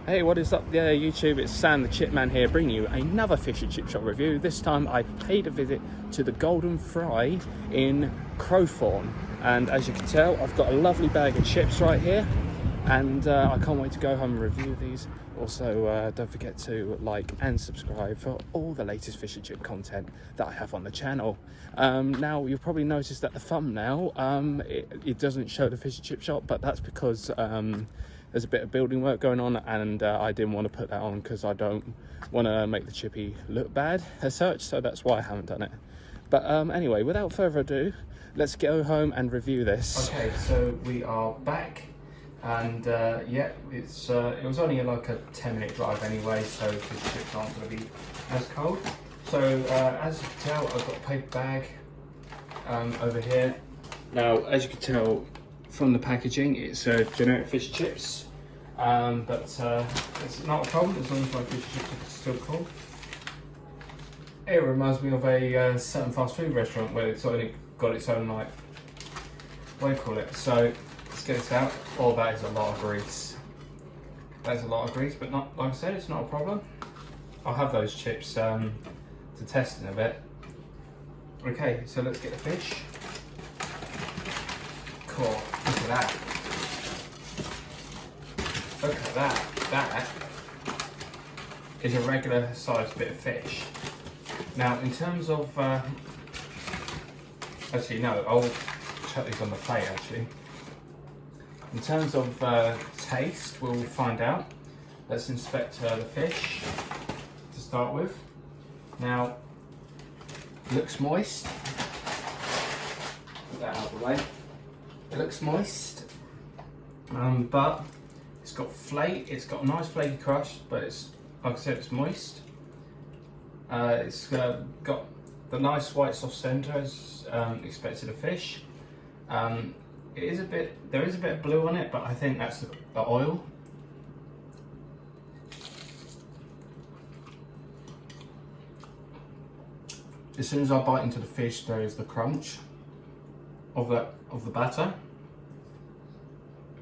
Hey, what is up there, YouTube? It's Sam the Chipman here, bringing you another fish and chip shop review. This time I paid a visit to the Golden Fry in Crowthorne, and as you can tell, I've got a lovely bag of chips right here, and I can't wait to go home and review these. Also, don't forget to like and subscribe for all the latest fish and chip content that I have on the channel. Now, you've probably noticed that the thumbnail, it doesn't show the fish and chip shop, but that's because there's a bit of building work going on, and I didn't want to put that on because I don't want to make the chippy look bad as such, so that's why I haven't done it. But anyway, without further ado, let's go home and review this. Okay, so we are back, and yeah, it was only like a 10-minute drive anyway, so the chips aren't going to be as cold. So as you can tell, I've got a paper bag over here. Now, as you can tell from the packaging, it's generic fish and chips, but it's not a problem as long as my fish and chips are still cold. It reminds me of a certain fast food restaurant where it's only got its own, like, what do you call it? So let's get this out. Oh, that is a lot of grease. That is a lot of grease, but not, like I said, it's not a problem. I'll have those chips to test in a bit. Okay, so let's get the fish. Cool. Look at that. Look at that. That is a regular sized bit of fish. Now, in terms of actually no, I'll chuck these on the plate actually. In terms of taste, we'll find out. Let's inspect the fish to start with. Now, it looks moist. Put that out of the way. It looks moist, but it's got flake. It's got a nice flaky crust, but it's, like I said, it's moist. It's got the nice white soft centre as expected of fish. It is a bit. There is a bit of blue on it, but I think that's the oil. As soon as I bite into the fish, there is the crunch of the batter.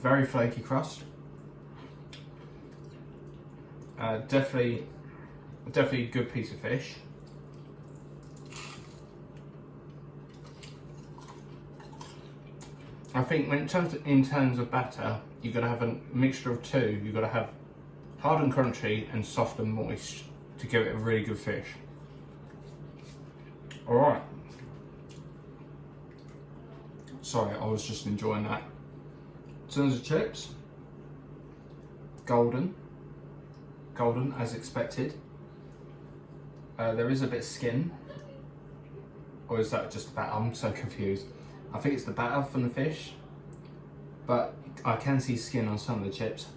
Very flaky crust. Definitely a good piece of fish. I think in terms of batter, you've got to have a mixture of two. You've got to have hard and crunchy and soft and moist to give it a really good fish. All right. Sorry, I was just enjoying that. In terms of chips, golden as expected. There is a bit of skin, or is that just the batter? I'm so confused. I think it's the batter from the fish, but I can see skin on some of the chips.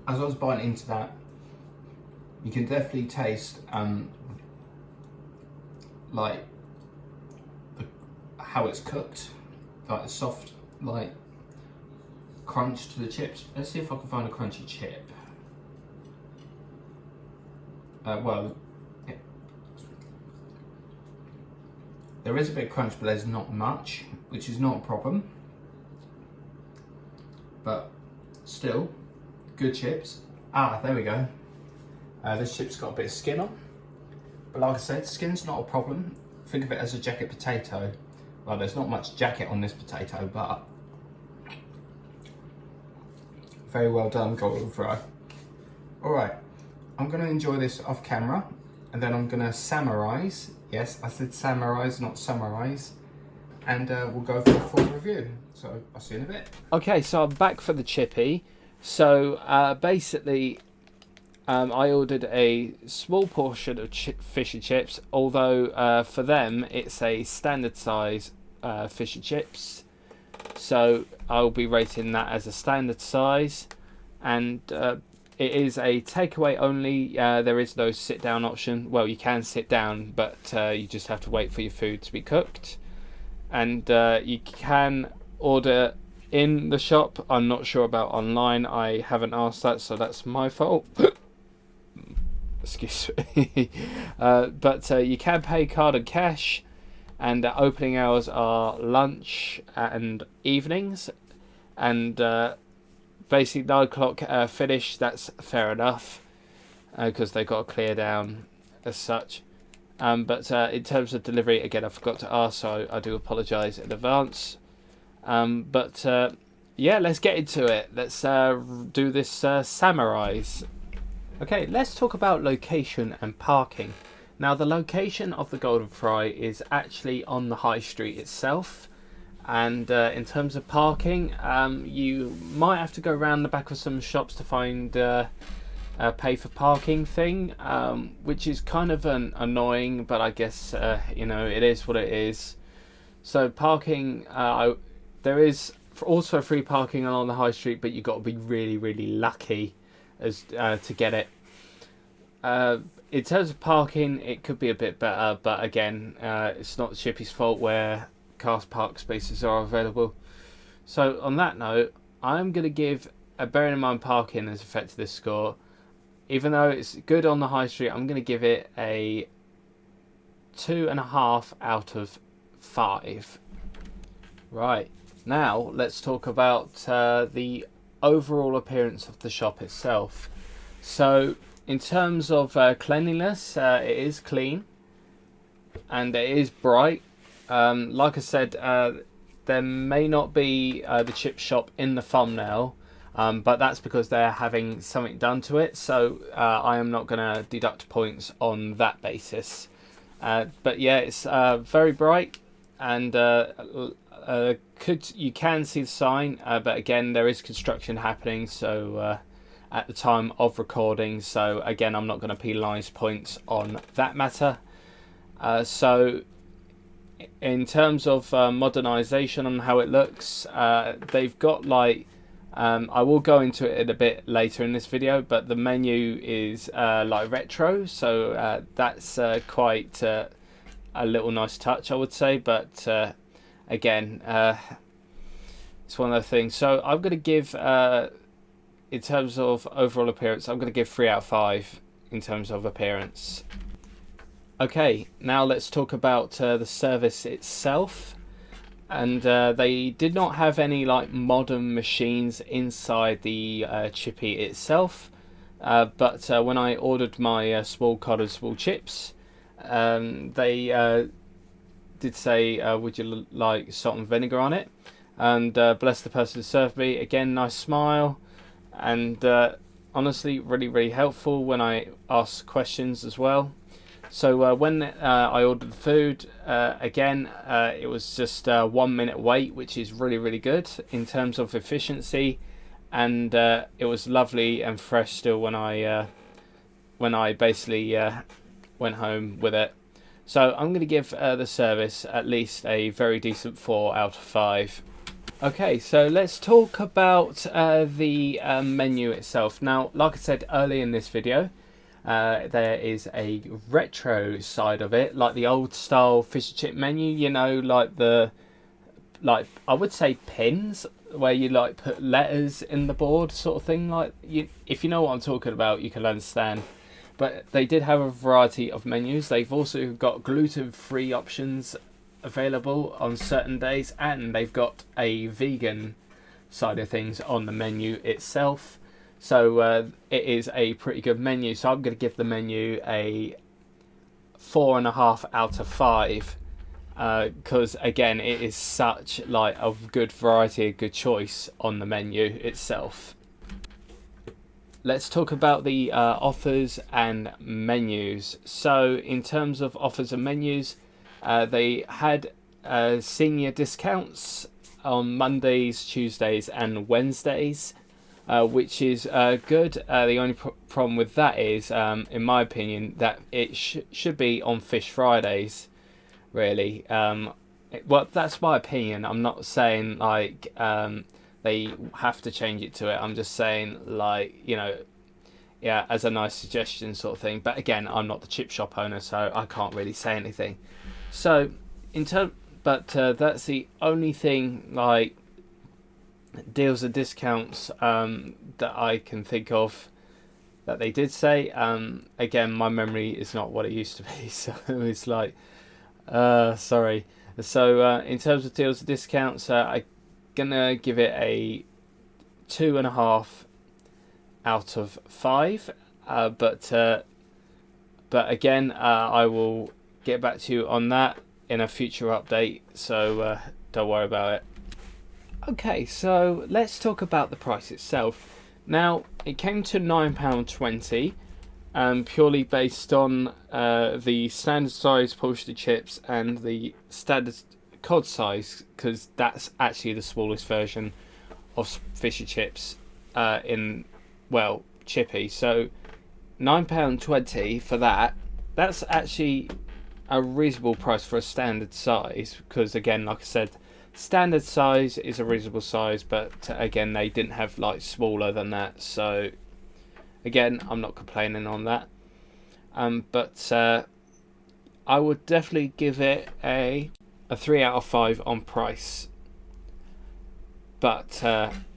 As I was biting into that, you can definitely taste like how it's cooked, like the soft, like crunch to the chips. Let's see if I can find a crunchy chip. Well, yeah. There is a bit of crunch, but there's not much, which is not a problem. But still, good chips. Ah, there we go. This chip's got a bit of skin on. But like I said, skin's not a problem. Think of it as a jacket potato. Well, there's not much jacket on this potato, but very well done, Golden Fry. All right, I'm gonna enjoy this off camera, and then I'm gonna summarize. Yes, I said summarize, not summarize. And we'll go for a full review. So I'll see you in a bit. Okay, so I'm back for the chippy. So basically, I ordered a small portion of fish and chips, although for them it's a standard size fish and chips. So I'll be rating that as a standard size, and it is a takeaway only. There is no sit down option. Well, you can sit down, but you just have to wait for your food to be cooked. And you can order in the shop. I'm not sure about online. I haven't asked that, so that's my fault. Excuse me. But you can pay card and cash, and opening hours are lunch and evenings, and basically 9 o'clock finish. That's fair enough because they've got to clear down as such. But in terms of delivery, again, I forgot to ask, so I do apologise in advance. Yeah, let's get into it. Let's do this Samurais. Okay, let's talk about location and parking. Now, the location of the Golden Fry is actually on the high street itself. And in terms of parking, you might have to go around the back of some shops to find a pay for parking thing, which is kind of annoying, but I guess it is what it is. So parking, there is also free parking along the high street, but you've got to be really, really lucky to get it. In terms of parking, it could be a bit better, but again, it's not the Chippy's fault where car park spaces are available. So on that note, I'm going to give, bearing in mind parking has affected this score, even though it's good on the high street, I'm going to give it a 2.5 out of 5. Right, now let's talk about the overall appearance of the shop itself. So in terms of cleanliness, it is clean and it is bright. Like I said, there may not be the chip shop in the thumbnail, but that's because they're having something done to it, so I am not going to deduct points on that basis. But yeah, it's very bright, and you can see the sign, but again, there is construction happening, so at the time of recording, so again, I'm not going to penalise points on that matter. So in terms of modernisation and how it looks, they've got like, I will go into it a bit later in this video, but the menu is like retro, so that's quite a little nice touch, I would say, but again, it's one of those things. So I'm going to give, in terms of overall appearance, I'm going to give 3 out of 5 in terms of appearance. Okay, now let's talk about the service itself. And they did not have any like modern machines inside the chippy itself. But when I ordered my small cod chips, they did say, would you like salt and vinegar on it? And bless the person who served me. Again, nice smile. And honestly, really, really helpful when I ask questions as well. So when I ordered the food, again, it was just a 1 minute wait, which is really, really good in terms of efficiency. And it was lovely and fresh still when I basically went home with it. So I'm going to give the service at least a very decent 4 out of 5. Okay, so let's talk about the menu itself. Now, like I said earlier in this video, there is a retro side of it, like the old style fish and chip menu, like I would say pins where you like put letters in the board sort of thing. Like, if you know what I'm talking about, you can understand. But they did have a variety of menus. They've also got gluten-free options available on certain days, and they've got a vegan side of things on the menu itself. So it is a pretty good menu. So I'm going to give the menu a 4.5 out of 5 because again, it is such like a good variety, a good choice on the menu itself. Let's talk about the offers and menus. So in terms of offers and menus, they had senior discounts on Mondays, Tuesdays and Wednesdays, which is good. The only problem with that is, in my opinion, that it should be on Fish Fridays, really. Well, that's my opinion. I'm not saying like they have to change it to it. I'm just saying, like, yeah, as a nice suggestion sort of thing. But again, I'm not the chip shop owner, so I can't really say anything. So that's the only thing, like, deals and discounts that I can think of that they did say. Again, my memory is not what it used to be, so it's like Sorry. So in terms of deals and discounts, I'm gonna give it a 2.5 out of 5. But again, I will get back to you on that in a future update. So don't worry about it. Okay, so let's talk about the price itself. Now, it came to £9.20, purely based on the standard size poultry chips and the standard cod size, because that's actually the smallest version of fish and chips chippy. So £9.20 for that. That's actually a reasonable price for a standard size, because again, like I said, standard size is a reasonable size, but again, they didn't have like smaller than that, so again, I'm not complaining on that. But I would definitely give it a 3 out of 5 on price. But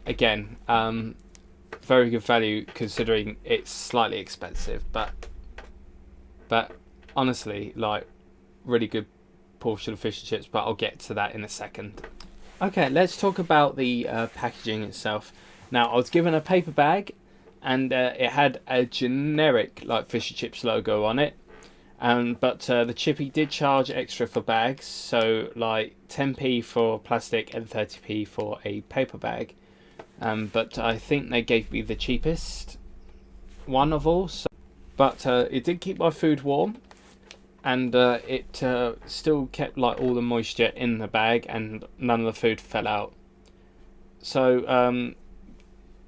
again, very good value considering it's slightly expensive, but honestly, like, really good portion of fish and chips, but I'll get to that in a second. Okay, let's talk about the packaging itself. Now, I was given a paper bag, and it had a generic like fish and chips logo on it, but the chippy did charge extra for bags, so like 10p for plastic and 30p for a paper bag. But I think they gave me the cheapest one of all. But it did keep my food warm, and it still kept like all the moisture in the bag, and none of the food fell out. So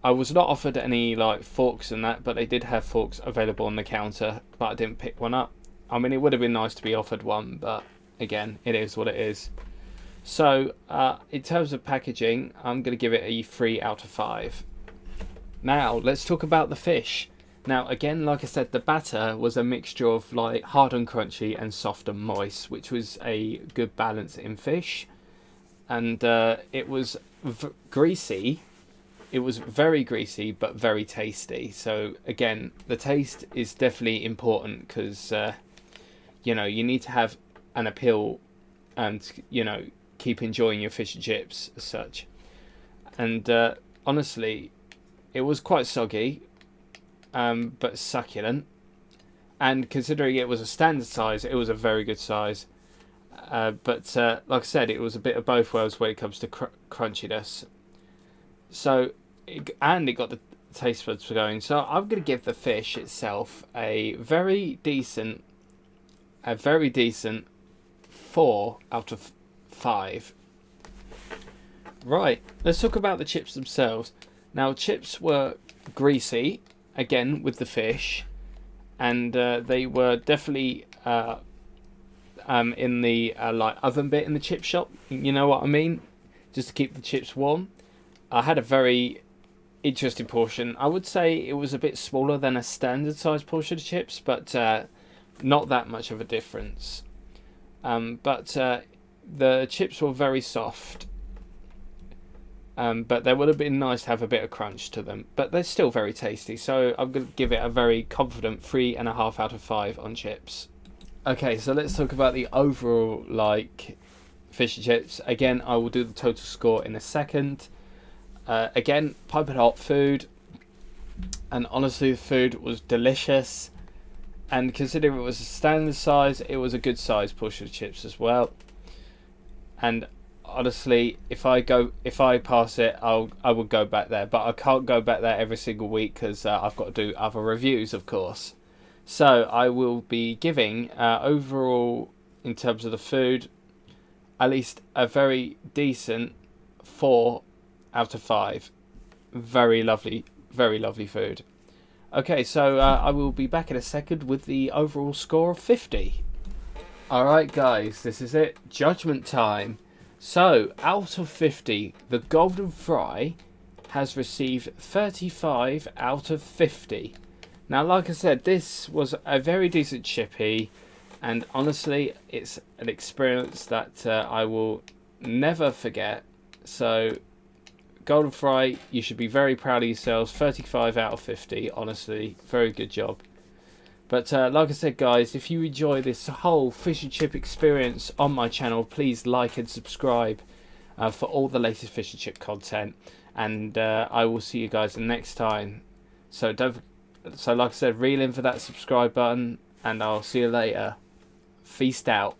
I was not offered any like forks and that, but they did have forks available on the counter, but I didn't pick one up. I mean, it would have been nice to be offered one, but again, it is what it is. So in terms of packaging, I'm going to give it a 3 out of 5. Now let's talk about the fish. Now, again, like I said, the batter was a mixture of like hard and crunchy and soft and moist, which was a good balance in fish. And it was greasy. It was very greasy, but very tasty. So again, the taste is definitely important, because you know, you need to have an appeal, and you know, keep enjoying your fish and chips as such. And honestly, it was quite soggy, but succulent, and considering it was a standard size, it was a very good size. But like I said, it was a bit of both worlds when it comes to crunchiness. So it got the taste buds going. So I'm going to give the fish itself a very decent 4 out of 5. Right, let's talk about the chips themselves. Now, chips were greasy, again with the fish, and they were definitely in the like oven bit in the chip shop, you know what I mean, just to keep the chips warm. I had a very interesting portion. I would say it was a bit smaller than a standard size portion of chips, but not that much of a difference. But the chips were very soft. But they would have been nice to have a bit of crunch to them. But they're still very tasty, so I'm going to give it a very confident 3.5 out of 5 on chips. Okay, so let's talk about the overall like fish and chips. Again, I will do the total score in a second. Again, piping hot food, and honestly, the food was delicious. And considering it was a standard size, it was a good size portion of chips as well. And honestly, if I pass it, I will go back there, but I can't go back there every single week, because I've got to do other reviews, of course. So I will be giving overall, in terms of the food, at least a very decent 4 out of 5. Very lovely food. Okay, so I will be back in a second with the overall score of 50. Alright guys, this is it. Judgment time. So, out of 50, the Golden Fry has received 35 out of 50. Now, like I said, this was a very decent chippy, and honestly, it's an experience that I will never forget. So, Golden Fry, you should be very proud of yourselves. 35 out of 50, honestly, very good job. But like I said, guys, if you enjoy this whole fish and chip experience on my channel, please like and subscribe for all the latest fish and chip content. And I will see you guys next time. So like I said, reel in for that subscribe button, and I'll see you later. Feast out.